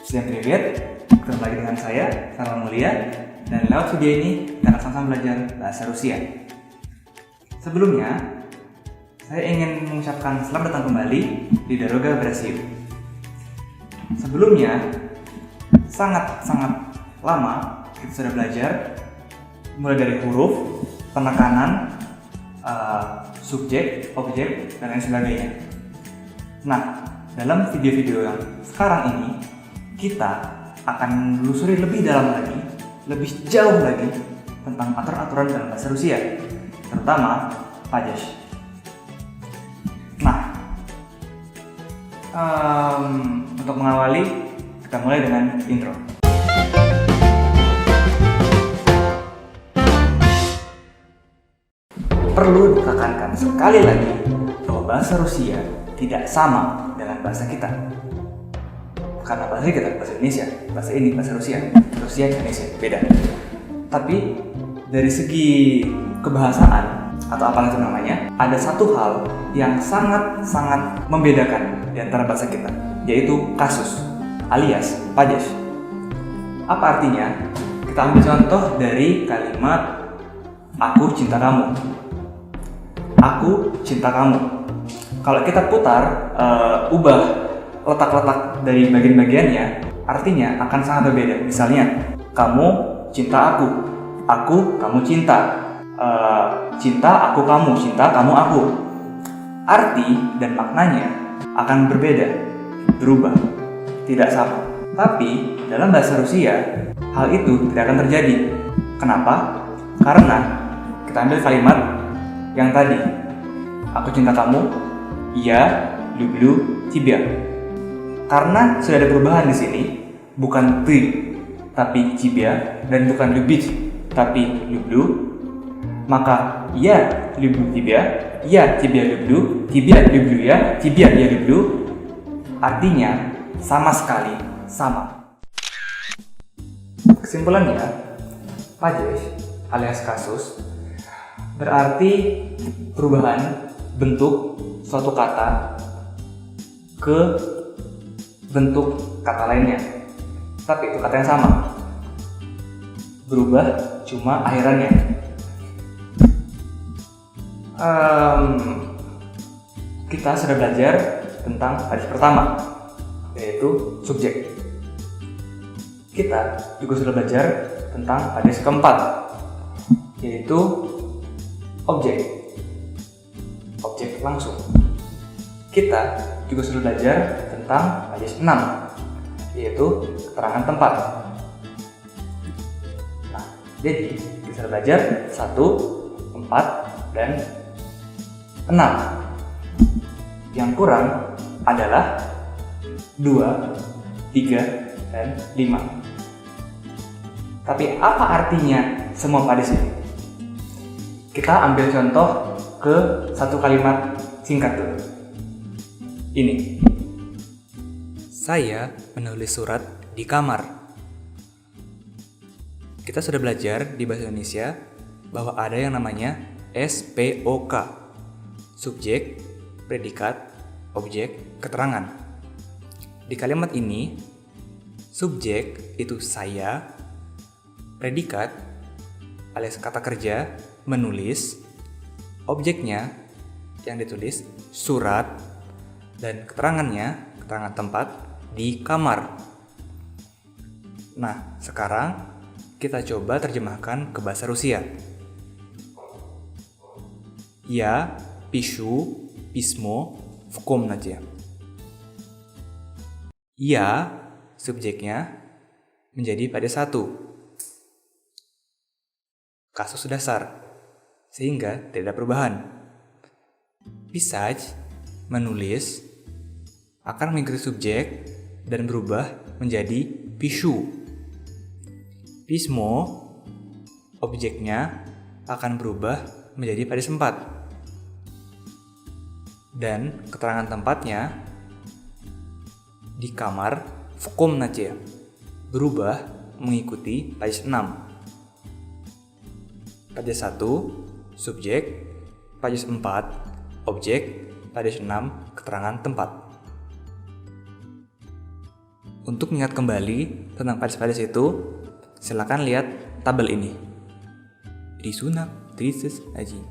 Всем привет, ketemu lagi dengan saya, Sarwan Mulia, dan lewat video ini kita akan sama-sama belajar bahasa Rusia. Sebelumnya, saya ingin mengucapkan selamat datang kembali di Daroga Brasil. Sebelumnya, sangat lama kita sudah belajar mulai dari huruf, penekanan, subjek, objek, dan lain sebagainya. Nah, dalam video-video yang sekarang ini, kita akan menelusuri lebih dalam lagi, lebih jauh lagi tentang aturan-aturan dalam bahasa Rusia, terutama pajas. Nah, untuk mengawali, kita mulai dengan intro. Perlu ditekankan sekali lagi bahwa bahasa Rusia tidak sama dengan bahasa kita. Karena bahasa kita bahasa Indonesia, bahasa ini bahasa Rusia, Indonesia beda. Tapi dari segi kebahasaan atau apa itu namanya, ada satu hal yang sangat membedakan di antara bahasa kita, yaitu kasus alias pajas. Apa artinya? Kita ambil contoh dari kalimat aku cinta kamu. Aku cinta kamu. Kalau kita putar, ubah letak-letak dari bagian-bagiannya, artinya akan sangat berbeda. Misalnya, kamu cinta aku kamu cinta, cinta aku kamu, cinta kamu aku. Arti dan maknanya akan berbeda, berubah, tidak sama. Tapi dalam bahasa Rusia, hal itu tidak akan terjadi. Kenapa? Karena kita ambil kalimat yang tadi, aku cinta kamu, я люблю тебя. Karena sudah ada perubahan di sini, bukan ты, tapi тебя, dan bukan любить, tapi люблю, maka я люблю тебя, я тебя люблю, тебя люблю я, тебя я люблю, artinya sama sekali sama. Kesimpulannya, pajas alias kasus berarti perubahan bentuk suatu kata ke bentuk kata lainnya, tapi itu kata yang sama, berubah cuma akhirannya. Kita sudah belajar tentang pajas pertama, yaitu subjek. Kita juga sudah belajar tentang pajas keempat, yaitu objek langsung. Kita juga sudah belajar tentang pajas 6, yaitu keterangan tempat. Nah, jadi kita sudah belajar 1, 4, dan 6. Yang kurang adalah 2, 3, dan 5. Tapi apa artinya semua pajas ini? Kita ambil contoh ke satu kalimat singkat dulu. Ini. Saya menulis surat di kamar. Kita sudah belajar di bahasa Indonesia bahwa ada yang namanya SPOK. Subjek, predikat, objek, keterangan. Di kalimat ini, subjek itu saya, predikat alias kata kerja menulis, objeknya yang ditulis surat, dan keterangannya, keterangan tempat di kamar. Nah, sekarang kita coba terjemahkan ke bahasa Rusia. Я пишу письмо в комнате. Я, subjeknya, menjadi pajas 1. Kasus dasar, sehingga tidak ada perubahan. Pisać, menulis, akan mengikuti subjek dan berubah menjadi pišu. Pismo, objeknya akan berubah menjadi pajas 4. Dan keterangan tempatnya di kamar, v komnate, berubah mengikuti pajas 6. Pajas 1, subjek, pajas 4, objek, pajas 6, keterangan tempat. Untuk mengingat kembali tentang Pades-Pades itu, silakan lihat tabel ini. Risunak Trises Aji.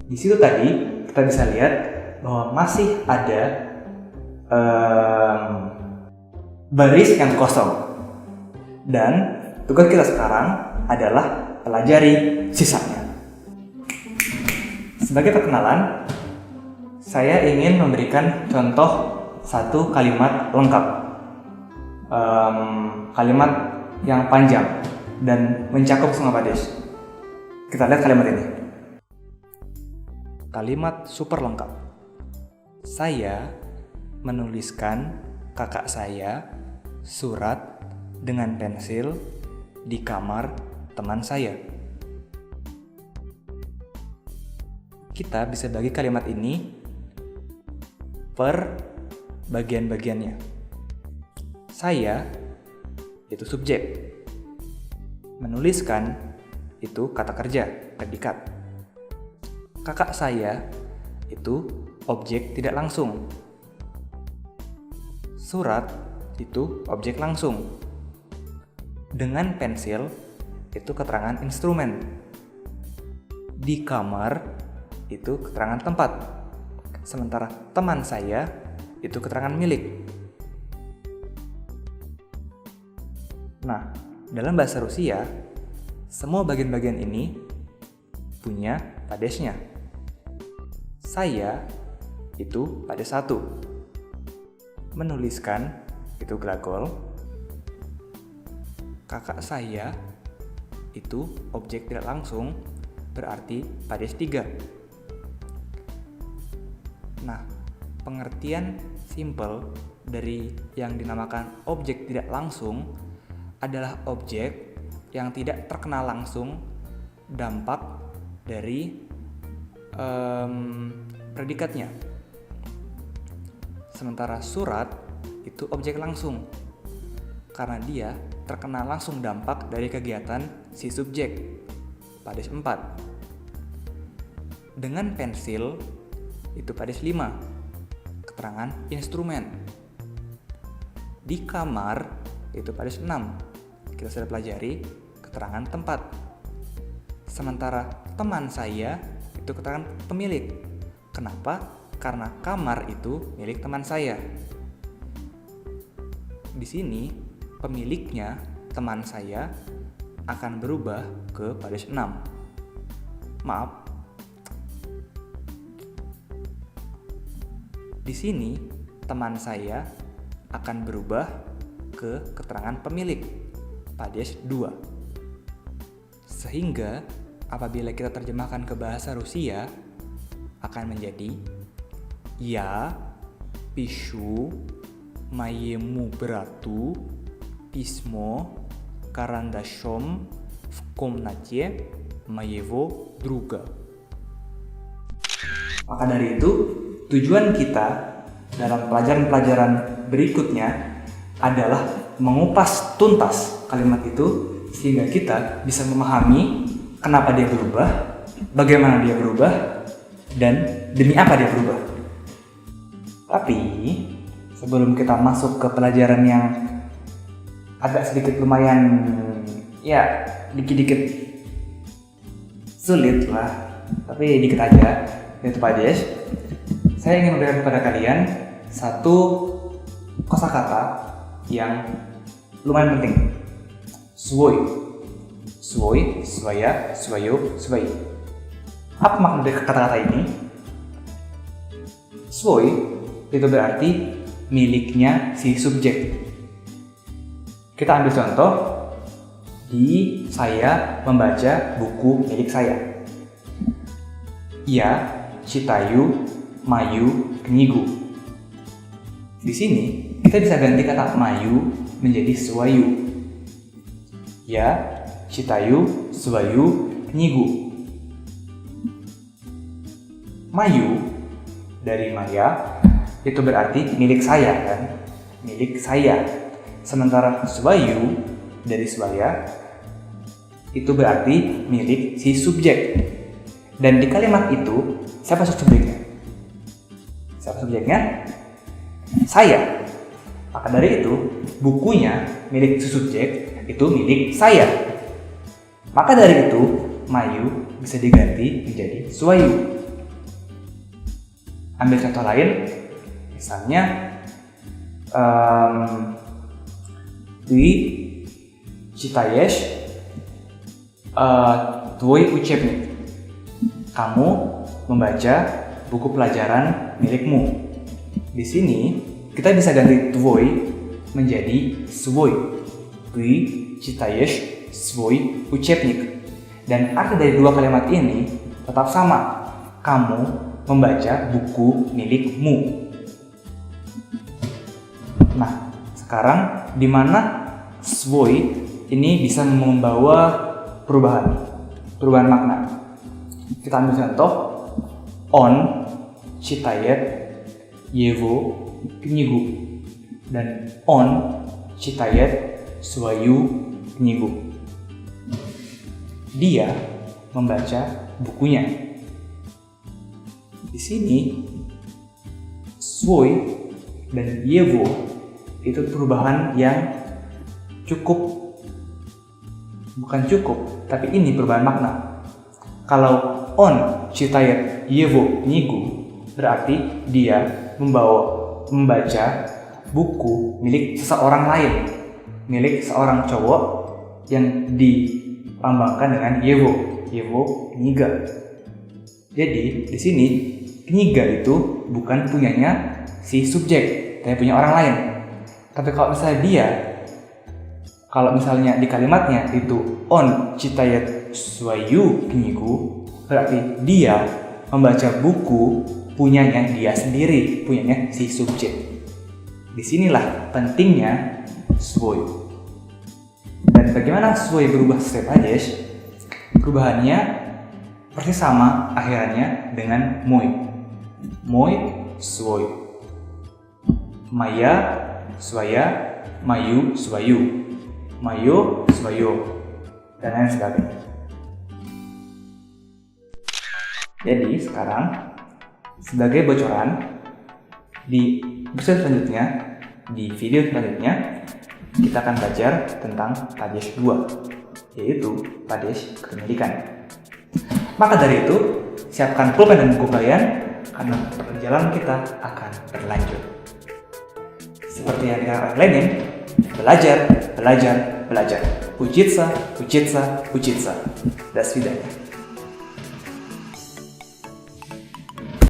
Di situ tadi kita bisa lihat bahwa masih ada baris yang kosong. Dan tugas kita sekarang adalah pelajari sisanya. Sebagai perkenalan, saya ingin memberikan contoh satu kalimat lengkap, kalimat yang panjang dan mencakup semua Pades. Kita lihat kalimat ini. Kalimat super lengkap. Saya menuliskan kakak saya surat dengan pensil di kamar teman saya. Kita bisa bagi kalimat ini per bagian-bagiannya. Saya itu subjek. Menuliskan itu kata kerja, predikat. Kakak saya itu objek tidak langsung. Surat itu objek langsung. Dengan pensil itu keterangan instrumen. Di kamar itu keterangan tempat. Sementara teman saya itu keterangan milik. Nah, dalam bahasa Rusia, semua bagian-bagian ini punya padesnya. Saya itu pades 1. Menuliskan itu glagol. Kakak saya itu objek tidak langsung, berarti pades 3. Nah, pengertian simple dari yang dinamakan objek tidak langsung adalah objek yang tidak terkena langsung dampak dari predikatnya. Sementara surat itu objek langsung karena dia terkena langsung dampak dari kegiatan si subjek, pades 4. Dengan pensil itu pades 5, keterangan instrumen. Di kamar itu pades 6, kita sudah pelajari keterangan tempat. Sementara teman saya itu keterangan pemilik. Kenapa? Karena kamar itu milik teman saya. Di sini pemiliknya teman saya akan berubah ke pades 6. Maaf. Di sini, teman saya akan berubah ke keterangan pemilik, pades 2. Sehingga, apabila kita terjemahkan ke bahasa Rusia, akan menjadi Ya pišu моему брату письмо карандашом в комнате моего друга. Maka dari itu, tujuan kita dalam pelajaran-pelajaran berikutnya adalah mengupas tuntas kalimat itu sehingga kita bisa memahami kenapa dia berubah, bagaimana dia berubah, dan demi apa dia berubah. Tapi sebelum kita masuk ke pelajaran yang agak sedikit lumayan ya dikit-dikit sulit lah, tapi dikit aja, yaitu Pades, saya ingin memberikan kepada kalian satu kosakata yang lumayan penting. Svoj, svoj, svoja, svojo, svoj. Apa makna dari kata-kata ini? Svoj itu berarti miliknya si subjek. Kita ambil contoh di saya membaca buku milik saya. Ya читаю мою книгу. Di sini kita bisa ganti kata мою menjadi свою. Я читаю свою книгу. Мою dari Maya itu berarti milik saya kan? Milik saya. Sementara свою dari свая itu berarti milik si subjek. Dan di kalimat itu, siapa subjeknya? Siapa subjeknya? Saya. Maka dari itu, bukunya milik subjek itu milik saya. Maka dari itu, Mayu bisa diganti menjadi Suayu. Ambil contoh lain, misalnya Ты читаешь твой учебник. Kamu membaca buku pelajaran milikmu. Di sini kita bisa ganti твой menjadi свой. Ты читаешь свой учебник. Dan arti dari dua kalimat ini tetap sama. Kamu membaca buku milikmu. Nah, sekarang di mana свой ini bisa membawa perubahan makna. Kita ambil contoh, он читает его книгу dan он читает свою книгу. Dia membaca bukunya. Di sini свой dan его itu perubahan yang bukan cukup, tapi ini perubahan makna. Kalau он читает его книгу berarti dia membaca buku milik seseorang lain, milik seorang cowok yang dilambangkan dengan его книга. Jadi di sini kniga itu bukan punyanya si subjek, tapi punya orang lain. Tapi kalau misalnya di kalimatnya itu он читает свою книгу, berarti dia membaca buku punyanya dia sendiri, punyanya si subjek. Disinilah pentingnya свой. Dan bagaimana свой berubah setiap падеж? Perubahannya persis sama akhirannya dengan мой свой. Моя своя, мою свою. Mayo, Swayo, dan lain sebagainya. Jadi sekarang sebagai bocoran di episode selanjutnya, di video selanjutnya kita akan belajar tentang padej 2, yaitu padej kepemilikan. Maka dari itu, siapkan pulpen dan buku kalian karena perjalanan kita akan berlanjut. Seperti yang dikatakan Lenin, belajar. Учиться. До свидания.